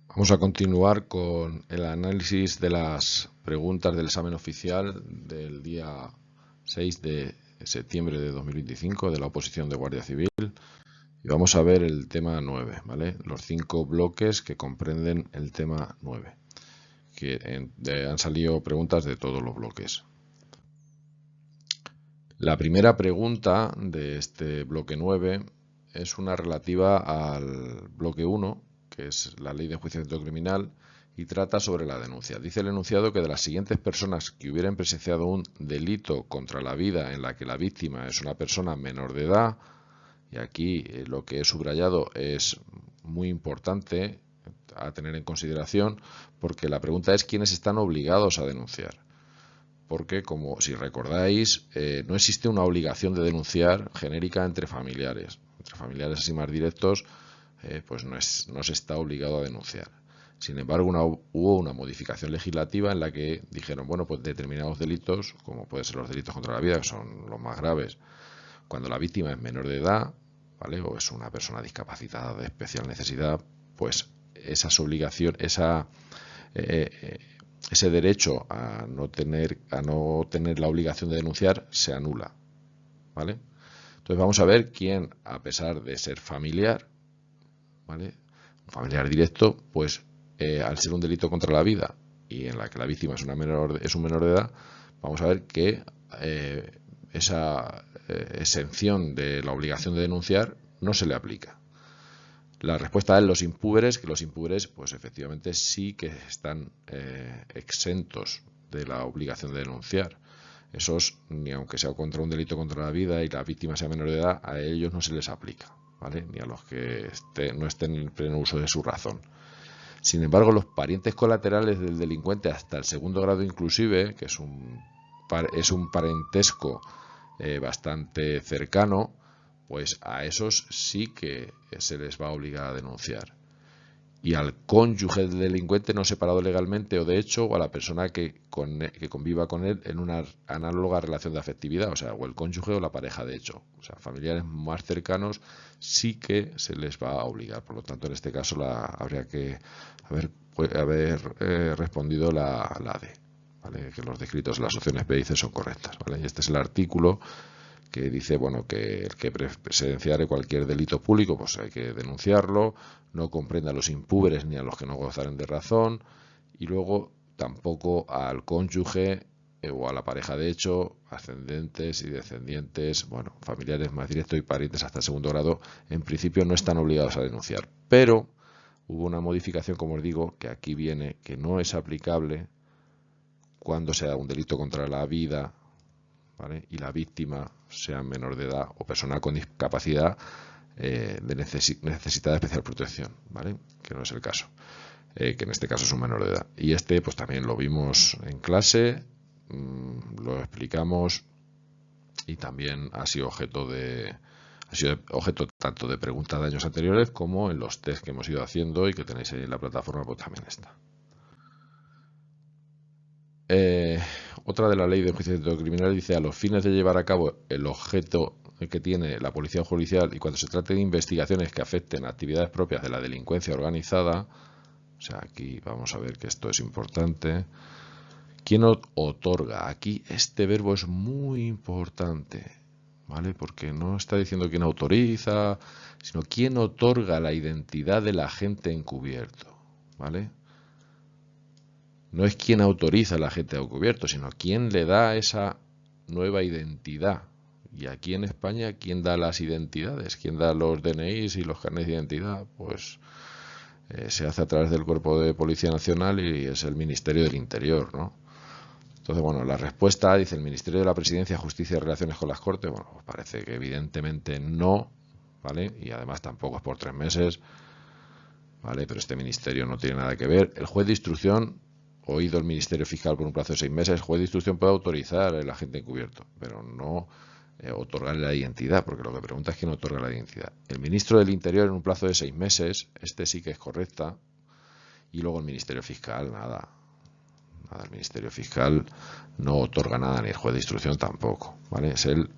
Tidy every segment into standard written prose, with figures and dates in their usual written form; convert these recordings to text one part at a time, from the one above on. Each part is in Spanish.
Vamos a continuar con el análisis de las preguntas del examen oficial del día 6 de septiembre de 2025 de la oposición de Guardia Civil. Y vamos a ver el tema 9, ¿vale? Los 5 bloques que comprenden el tema 9. Han salido preguntas de todos los bloques. La primera pregunta de este bloque 9 es una relativa al bloque 1, que es la Ley de Enjuiciamiento Criminal, y trata sobre la denuncia. Dice el enunciado que de las siguientes personas que hubieran presenciado un delito contra la vida en la que la víctima es una persona menor de edad, y aquí lo que he subrayado es muy importante a tener en consideración, porque la pregunta es quiénes están obligados a denunciar. Porque, como si recordáis, no existe una obligación de denunciar genérica entre familiares. Entre familiares así más directos, pues no se está obligado a denunciar. Sin embargo, hubo una modificación legislativa en la que dijeron, bueno, pues determinados delitos, como pueden ser los delitos contra la vida, que son los más graves, cuando la víctima es menor de edad, ¿vale? O es una persona discapacitada de especial necesidad, pues esas obligaciones, ese derecho a no tener la obligación de denunciar se anula, ¿vale? Entonces vamos a ver quién, a pesar de ser familiar, ¿vale? Un familiar directo, pues al ser un delito contra la vida y en la que la víctima es un menor de edad, vamos a ver que esa exención de la obligación de denunciar no se le aplica. La respuesta es los impúberes, que los impúberes pues efectivamente sí que están exentos de la obligación de denunciar. Esos, ni aunque sea contra un delito contra la vida y la víctima sea menor de edad, a ellos no se les aplica, ¿vale? Ni a los que no estén en pleno uso de su razón. Sin embargo, los parientes colaterales del delincuente hasta el segundo grado inclusive, que es un parentesco bastante cercano, pues a esos sí que se les va a obligar a denunciar. Y al cónyuge del delincuente no separado legalmente o de hecho, o a la persona que conviva con él en una análoga relación de afectividad, o sea, o el cónyuge o la pareja de hecho. O sea, familiares más cercanos sí que se les va a obligar. Por lo tanto, en este caso habría que haber respondido la D, ¿vale? Que los descritos en las opciones B y C son correctas, ¿vale? Y este es el artículo que dice, bueno, que el que presenciare cualquier delito público, pues hay que denunciarlo, no comprende a los impúberes ni a los que no gozaren de razón, y luego tampoco al cónyuge o a la pareja de hecho, ascendentes y descendientes, bueno, familiares más directos y parientes hasta el segundo grado, en principio no están obligados a denunciar. Pero hubo una modificación, como os digo, que aquí viene, que no es aplicable cuando sea un delito contra la vida, ¿vale? Y la víctima sea menor de edad o persona con discapacidad necesitada de especial protección, ¿vale? Que no es el caso, que en este caso es un menor de edad. Y este pues también lo vimos en clase, lo explicamos y también ha sido objeto tanto de preguntas de años anteriores como en los test que hemos ido haciendo y que tenéis ahí en la plataforma, pues también está. Otra de la Ley de Enjuiciamiento Criminal dice: a los fines de llevar a cabo el objeto que tiene la policía judicial y cuando se trate de investigaciones que afecten a actividades propias de la delincuencia organizada, o sea, aquí vamos a ver que esto es importante. ¿Quién otorga? Aquí este verbo es muy importante, ¿vale? Porque no está diciendo quién autoriza, sino quién otorga la identidad del agente encubierto, ¿vale? No es quién autoriza al agente encubierto, sino quién le da esa nueva identidad. Y aquí en España, ¿quién da las identidades? ¿Quién da los DNIs y los carnets de identidad? Pues se hace a través del Cuerpo de Policía Nacional y es el Ministerio del Interior, ¿no? Entonces, bueno, la respuesta dice el Ministerio de la Presidencia, Justicia y Relaciones con las Cortes. Bueno, pues parece que evidentemente no, ¿vale? Y además tampoco es por 3 meses, ¿vale? Pero este ministerio no tiene nada que ver. El juez de instrucción, oído el Ministerio Fiscal por un plazo de 6 meses, el juez de instrucción puede autorizar al agente encubierto, pero no otorgarle la identidad, porque lo que pregunta es quién otorga la identidad. El ministro del Interior en un plazo de 6 meses, este sí que es correcta, y luego el Ministerio Fiscal, nada, el Ministerio Fiscal no otorga nada, ni el juez de instrucción tampoco, ¿vale? Es el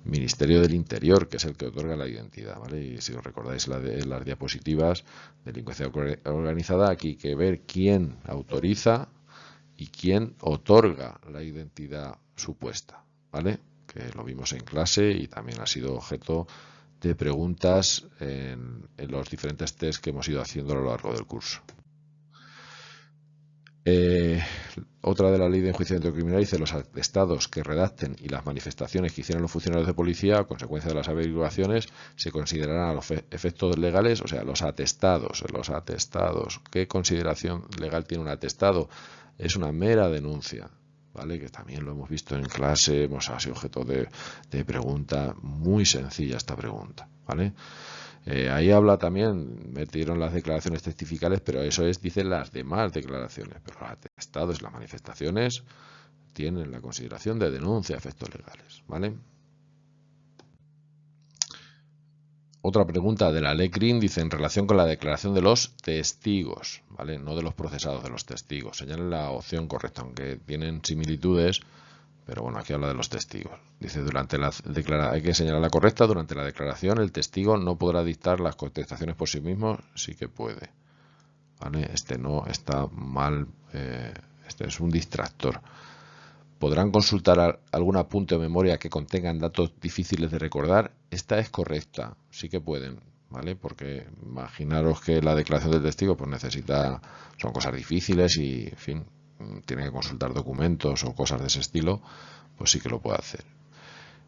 Ministerio del Interior, que es el que otorga la identidad, ¿vale? Y si os recordáis las diapositivas, delincuencia organizada, aquí hay que ver quién autoriza y quién otorga la identidad supuesta, ¿vale? Que lo vimos en clase y también ha sido objeto de preguntas en los diferentes test que hemos ido haciendo a lo largo del curso. Otra de la ley de enjuiciamiento criminal dice: los atestados que redacten y las manifestaciones que hicieran los funcionarios de policía a consecuencia de las averiguaciones se considerarán a los efectos legales. O sea, los atestados, ¿qué consideración legal tiene un atestado? Es una mera denuncia, ¿vale? Que también lo hemos visto en clase, ha sido objeto de pregunta muy sencilla esta pregunta, ¿vale? Ahí habla también, metieron las declaraciones testificales, pero eso es, dicen las demás declaraciones, pero los atestados, las manifestaciones tienen la consideración de denuncia a efectos legales, ¿vale? Otra pregunta de la ley Green dice: en relación con la declaración de los testigos, ¿vale? No de los procesados, de los testigos. Señalen la opción correcta, aunque tienen similitudes, pero bueno, aquí habla de los testigos. Dice: hay que señalar la correcta. Durante la declaración, el testigo no podrá dictar las contestaciones por sí mismo, sí que puede, ¿vale? Este no está mal, este es un distractor. ¿Podrán consultar algún apunte o memoria que contengan datos difíciles de recordar? Esta es correcta, sí que pueden, ¿vale? Porque imaginaros que la declaración del testigo pues son cosas difíciles y, en fin, tiene que consultar documentos o cosas de ese estilo, pues sí que lo puede hacer.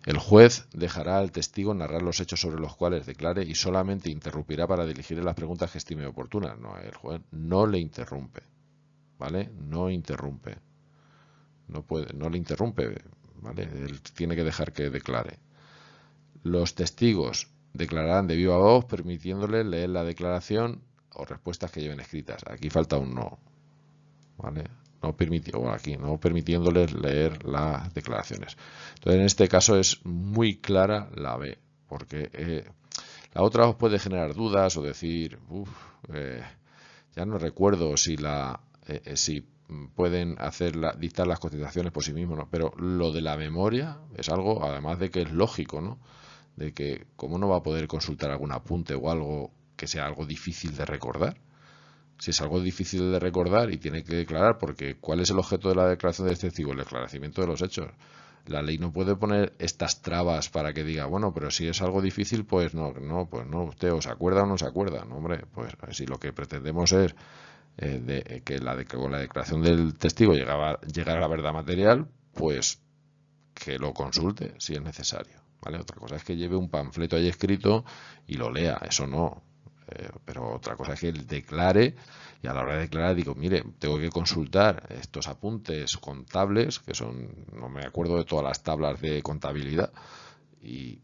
El juez dejará al testigo narrar los hechos sobre los cuales declare y solamente interrumpirá para dirigirle las preguntas que estime oportunas. No, el juez no le interrumpe, ¿vale? No interrumpe. No le interrumpe, ¿vale? Él tiene que dejar que declare. Los testigos declararán de viva voz, permitiéndole leer la declaración o respuestas que lleven escritas. Aquí falta un no, ¿vale? No permitiéndoles leer las declaraciones. Entonces, en este caso es muy clara la B, porque la otra os puede generar dudas o decir, ya no recuerdo si pueden dictar las contestaciones por sí mismos, ¿no? Pero lo de la memoria es algo, además de que es lógico, ¿no? De que cómo no va a poder consultar algún apunte o algo que sea algo difícil de recordar. Si es algo difícil de recordar y tiene que declarar, porque ¿cuál es el objeto de la declaración del testigo? El esclarecimiento de los hechos. La ley no puede poner estas trabas para que diga, bueno, pero si es algo difícil, pues no, usted o se acuerda o no se acuerda. No, hombre, pues si lo que pretendemos es que con la declaración del testigo llegar a la verdad material, pues que lo consulte si es necesario, ¿vale? Otra cosa es que lleve un panfleto ahí escrito y lo lea, eso no. Pero otra cosa es que él declare y a la hora de declarar digo, mire, tengo que consultar estos apuntes contables, que no me acuerdo de todas las tablas de contabilidad y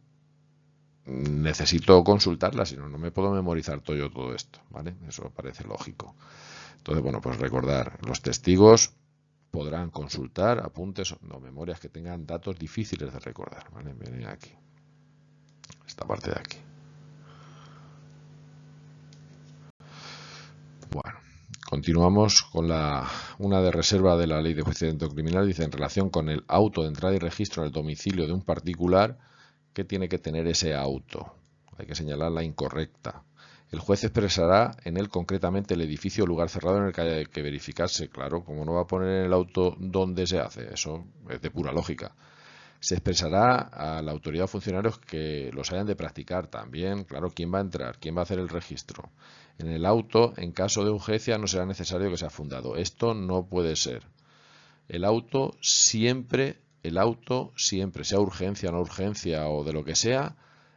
necesito consultarlas, si no, no me puedo memorizar todo esto, ¿vale? Eso parece lógico. Entonces, bueno, pues recordar, los testigos podrán consultar apuntes o memorias que tengan datos difíciles de recordar, ¿vale? Miren aquí, esta parte de aquí. Bueno, continuamos con una de reserva de la Ley de Enjuiciamiento Criminal. Dice: en relación con el auto de entrada y registro en el domicilio de un particular, ¿qué tiene que tener ese auto? Hay que señalar la incorrecta. El juez expresará en él concretamente el edificio o lugar cerrado en el que haya que verificarse. Claro, como no va a poner en el auto dónde se hace, eso es de pura lógica. Se expresará a la autoridad o funcionarios que los hayan de practicar también, claro, quién va a entrar, quién va a hacer el registro. En el auto, en caso de urgencia, no será necesario que sea fundado. Esto no puede ser. El auto siempre, sea urgencia, no urgencia o de lo que sea,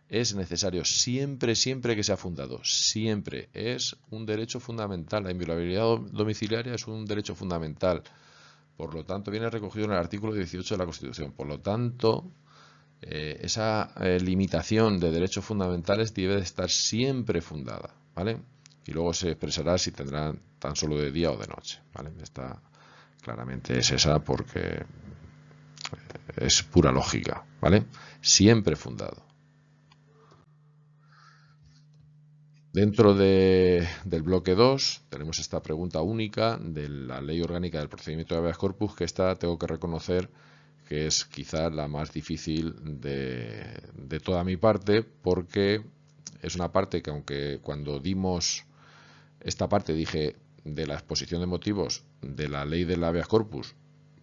es necesario siempre que sea fundado. Siempre es un derecho fundamental. La inviolabilidad domiciliaria es un derecho fundamental. Por lo tanto, viene recogido en el artículo 18 de la Constitución. Por lo tanto, esa limitación de derechos fundamentales debe de estar siempre fundada, ¿vale? Y luego se expresará si tendrán tan solo de día o de noche, ¿vale? Esta claramente es esa porque es pura lógica, ¿vale? Siempre fundado. Dentro del bloque 2 tenemos esta pregunta única de la Ley Orgánica del Procedimiento de Habeas Corpus, que esta tengo que reconocer que es quizá la más difícil de toda mi parte, porque es una parte que, aunque cuando dimos esta parte dije de la exposición de motivos de la ley del habeas corpus,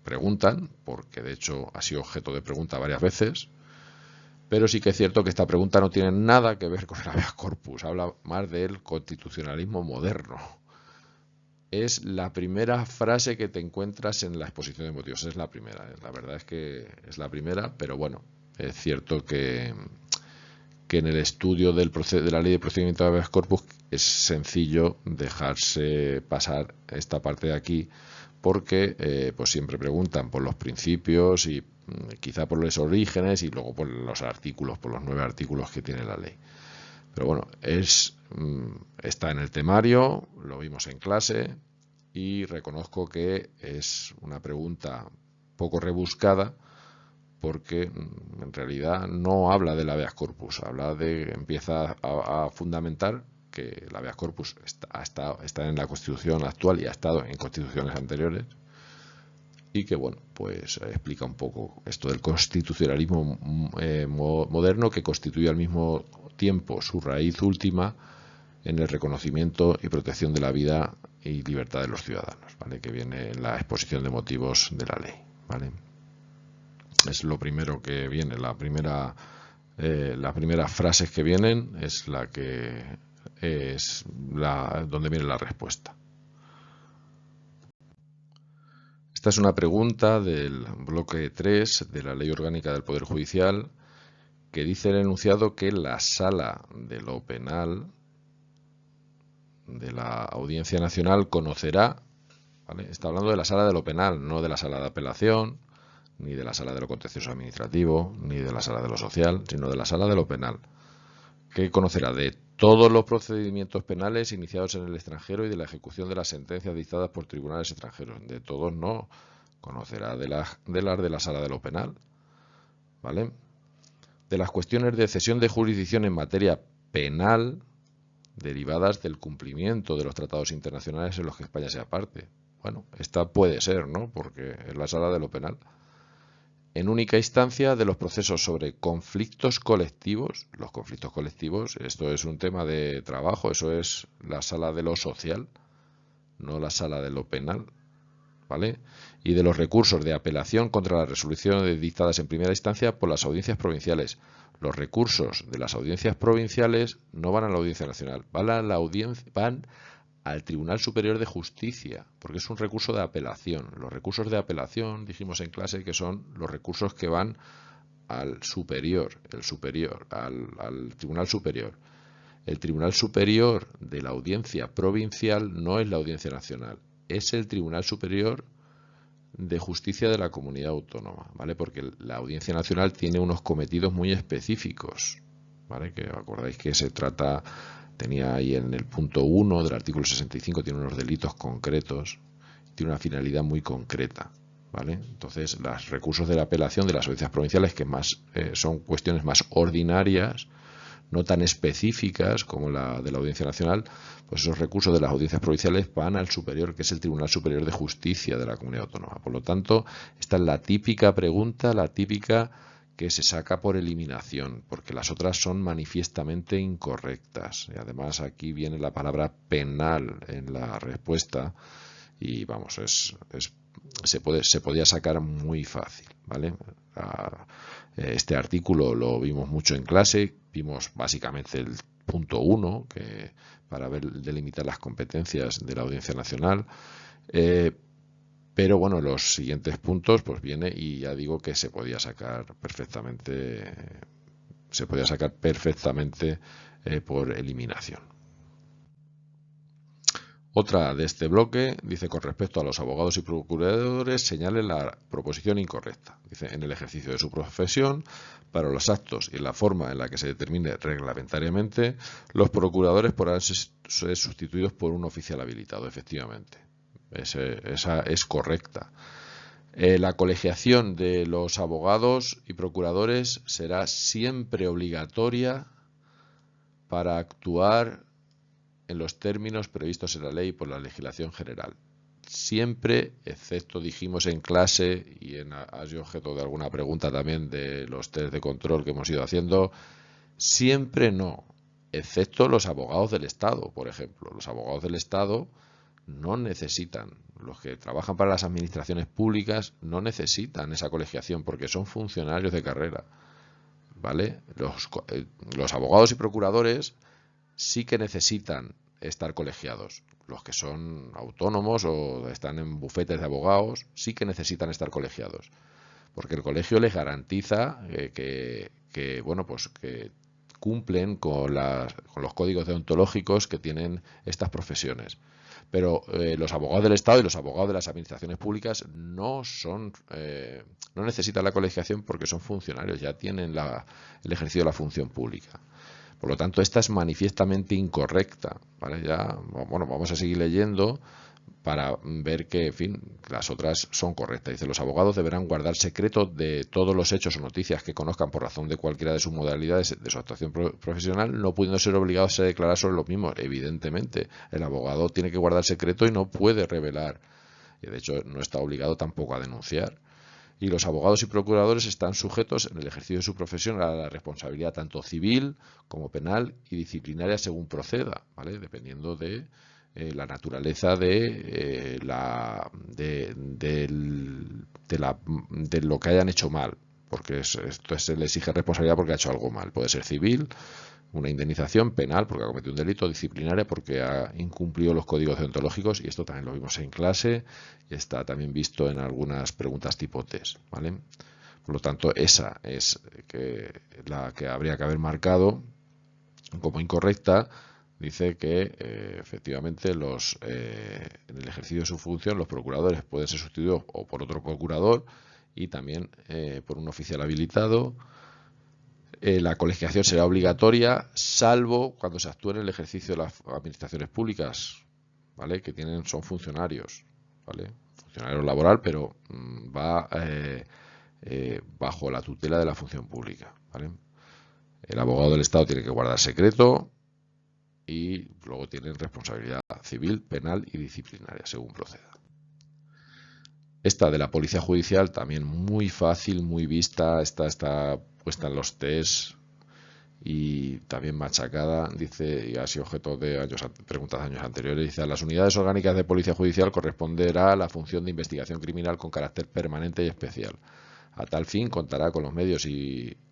preguntan, porque de hecho ha sido objeto de pregunta varias veces, pero sí que es cierto que esta pregunta no tiene nada que ver con el habeas corpus, habla más del constitucionalismo moderno. Es la primera frase que te encuentras en la exposición de motivos, es la primera, la verdad es que es la primera, pero bueno, es cierto que en el estudio de la ley de procedimiento de habeas corpus es sencillo dejarse pasar esta parte de aquí, porque pues siempre preguntan por los principios y quizá por los orígenes y luego por los artículos, por los 9 artículos que tiene la ley. Pero bueno, está en el temario, lo vimos en clase y reconozco que es una pregunta poco rebuscada, porque en realidad no habla del habeas corpus, empieza a fundamentar que el habeas corpus está en la Constitución actual y ha estado en constituciones anteriores, y que bueno, pues explica un poco esto del constitucionalismo moderno, que constituye al mismo tiempo su raíz última en el reconocimiento y protección de la vida y libertad de los ciudadanos, ¿vale? Que viene en la exposición de motivos de la ley, ¿vale? Es lo primero que viene, las primeras frases que vienen es la que es donde viene la respuesta. Esta es una pregunta del bloque 3 de la Ley Orgánica del Poder Judicial, que dice el enunciado que la Sala de lo Penal de la Audiencia Nacional conocerá, ¿vale? Está hablando de la Sala de lo Penal, no de la Sala de Apelación, ni de la Sala de lo Contencioso Administrativo, ni de la Sala de lo Social, sino de la Sala de lo Penal, que conocerá de todos los procedimientos penales iniciados en el extranjero y de la ejecución de las sentencias dictadas por tribunales extranjeros. De todos no, conocerá de las de la Sala de lo Penal, ¿vale? De las cuestiones de cesión de jurisdicción en materia penal derivadas del cumplimiento de los tratados internacionales en los que España sea parte. Bueno, esta puede ser, ¿no? Porque es la Sala de lo Penal. En única instancia de los procesos sobre conflictos colectivos. Los conflictos colectivos, esto es un tema de trabajo, eso es la Sala de lo Social, no la Sala de lo Penal, ¿vale? Y de los recursos de apelación contra las resoluciones dictadas en primera instancia por las audiencias provinciales. Los recursos de las audiencias provinciales no van a la Audiencia Nacional, van al Tribunal Superior de Justicia, porque es un recurso de apelación. Los recursos de apelación, dijimos en clase, que son los recursos que van al superior, al Tribunal Superior. El Tribunal Superior de la Audiencia Provincial no es la Audiencia Nacional, es el Tribunal Superior de Justicia de la Comunidad Autónoma, ¿vale? Porque la Audiencia Nacional tiene unos cometidos muy específicos, ¿vale? Que acordáis que tenía ahí en el punto 1 del artículo 65, tiene unos delitos concretos, tiene una finalidad muy concreta, ¿vale? Entonces, los recursos de la apelación de las audiencias provinciales, que son cuestiones más ordinarias, no tan específicas como la de la Audiencia Nacional, pues esos recursos de las audiencias provinciales van al superior, que es el Tribunal Superior de Justicia de la Comunidad Autónoma. Por lo tanto, esta es la típica pregunta, la típica que se saca por eliminación, porque las otras son manifiestamente incorrectas. Y además aquí viene la palabra penal en la respuesta y vamos, se podía sacar muy fácil, ¿vale? Este artículo lo vimos mucho en clase, vimos básicamente el punto 1, para delimitar las competencias de la Audiencia Nacional, pero bueno, los siguientes puntos pues viene y ya digo que se podía sacar perfectamente por eliminación. Otra de este bloque dice: con respecto a los abogados y procuradores, señale la proposición incorrecta. Dice: en el ejercicio de su profesión, para los actos y la forma en la que se determine reglamentariamente, los procuradores podrán ser sustituidos por un oficial habilitado. Efectivamente, esa es correcta. La colegiación de los abogados y procuradores será siempre obligatoria para actuar en los términos previstos en la ley y por la legislación general. siempre, excepto dijimos en clase y ha sido objeto de alguna pregunta también de los test de control que hemos ido haciendo, siempre no, excepto los abogados del Estado, por ejemplo. Los abogados del Estado no necesitan, los que trabajan para las administraciones públicas no necesitan esa colegiación porque son funcionarios de carrera, ¿vale? Los abogados y procuradores sí que necesitan estar colegiados. Los que son autónomos o están en bufetes de abogados sí que necesitan estar colegiados, porque el colegio les garantiza bueno, pues que cumplen con los códigos deontológicos que tienen estas profesiones. Pero los abogados del Estado y los abogados de las administraciones públicas no necesitan la colegiación porque son funcionarios, ya tienen el ejercicio de la función pública. Por lo tanto, esta es manifiestamente incorrecta, ¿vale? Ya, bueno, vamos a seguir leyendo para ver que, en fin, las otras son correctas. Dice, los abogados deberán guardar secreto de todos los hechos o noticias que conozcan por razón de cualquiera de sus modalidades de su actuación profesional, no pudiendo ser obligados a declarar sobre lo mismo. Evidentemente, el abogado tiene que guardar secreto y no puede revelar. De hecho, no está obligado tampoco a denunciar. Y los abogados y procuradores están sujetos en el ejercicio de su profesión a la responsabilidad tanto civil como penal y disciplinaria según proceda, ¿vale? Dependiendo de la naturaleza de lo que hayan hecho mal, porque esto se le exige responsabilidad porque ha hecho algo mal. Puede ser civil, una indemnización, penal porque ha cometido un delito, disciplinaria porque ha incumplido los códigos deontológicos, y esto también lo vimos en clase y está también visto en algunas preguntas tipo test, ¿vale? Por lo tanto, esa es la que habría que haber marcado como incorrecta. Dice que efectivamente en el ejercicio de su función los procuradores pueden ser sustituidos o por otro procurador y también por un oficial habilitado. La colegiación será obligatoria, salvo cuando se actúe en el ejercicio de las administraciones públicas, ¿vale? Que son funcionarios, ¿vale? Funcionario laboral, pero va bajo la tutela de la función pública, ¿vale? El abogado del Estado tiene que guardar secreto y luego tienen responsabilidad civil, penal y disciplinaria, según proceda. Esta de la policía judicial también muy fácil, muy vista, está puesta en los test y también machacada, dice, y ha sido objeto de preguntas de años anteriores. Dice, a las unidades orgánicas de policía judicial corresponderá la función de investigación criminal con carácter permanente y especial. A tal fin contará con los medios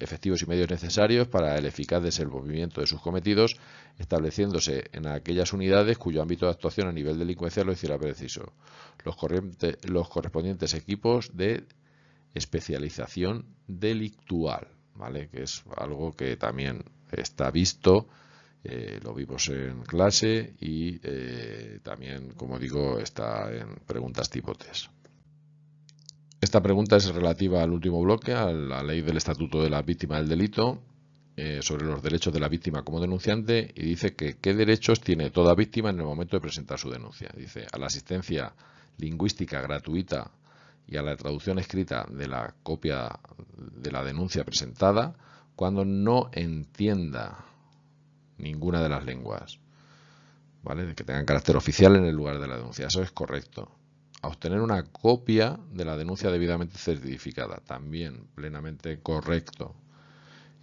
efectivos y medios necesarios para el eficaz desenvolvimiento de sus cometidos, estableciéndose en aquellas unidades cuyo ámbito de actuación a nivel delincuencial lo hiciera preciso los correspondientes equipos de especialización delictual, ¿vale? Que es algo que también está visto, lo vimos en clase y también, como digo, está en preguntas tipo test. Esta pregunta es relativa al último bloque, a la ley del Estatuto de la Víctima del Delito, sobre los derechos de la víctima como denunciante, y dice que qué derechos tiene toda víctima en el momento de presentar su denuncia. Dice, a la asistencia lingüística gratuita y a la traducción escrita de la copia de la denuncia presentada cuando no entienda ninguna de las lenguas, ¿vale? Que tengan carácter oficial en el lugar de la denuncia. Eso es correcto. A obtener una copia de la denuncia debidamente certificada, también plenamente correcto.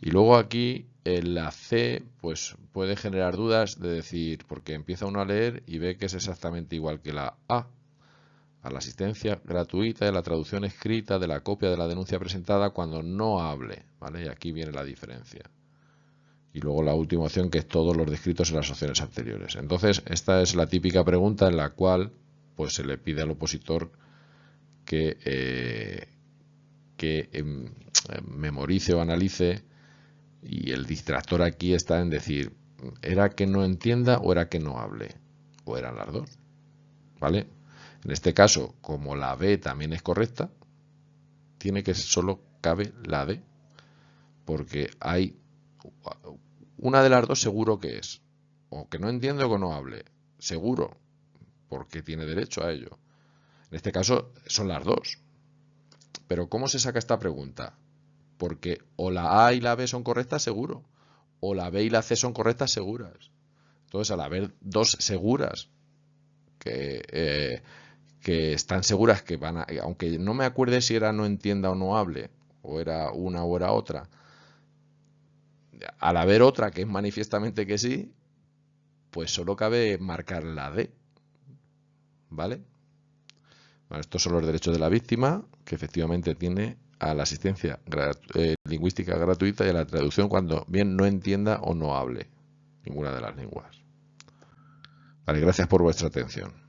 Y luego aquí la C pues puede generar dudas de decir, porque empieza uno a leer y ve que es exactamente igual que la A la asistencia gratuita de la traducción escrita de la copia de la denuncia presentada cuando no hable, ¿vale? Y aquí viene la diferencia. Y luego la última opción, que es todos los descritos en las opciones anteriores. Entonces, esta es la típica pregunta en la cual pues se le pide al opositor que memorice o analice, y el distractor aquí está en decir, ¿era que no entienda o era que no hable? ¿O eran las dos? ¿Vale? En este caso, como la B también es correcta, solo cabe la D, porque hay una de las dos seguro que es, o que no entiende o que no hable, seguro, porque tiene derecho a ello. En este caso son las dos. Pero ¿cómo se saca esta pregunta? Porque o la A y la B son correctas, seguro, o la B y la C son correctas, seguras. Entonces, al haber dos seguras que que están seguras que van a, aunque no me acuerde si era no entienda o no hable, o era una o era otra, al haber otra que es manifiestamente que sí, pues solo cabe marcar la D, ¿vale? Bueno, estos son los derechos de la víctima, que efectivamente tiene a la asistencia lingüística gratuita y a la traducción cuando bien no entienda o no hable ninguna de las lenguas. Vale, gracias por vuestra atención.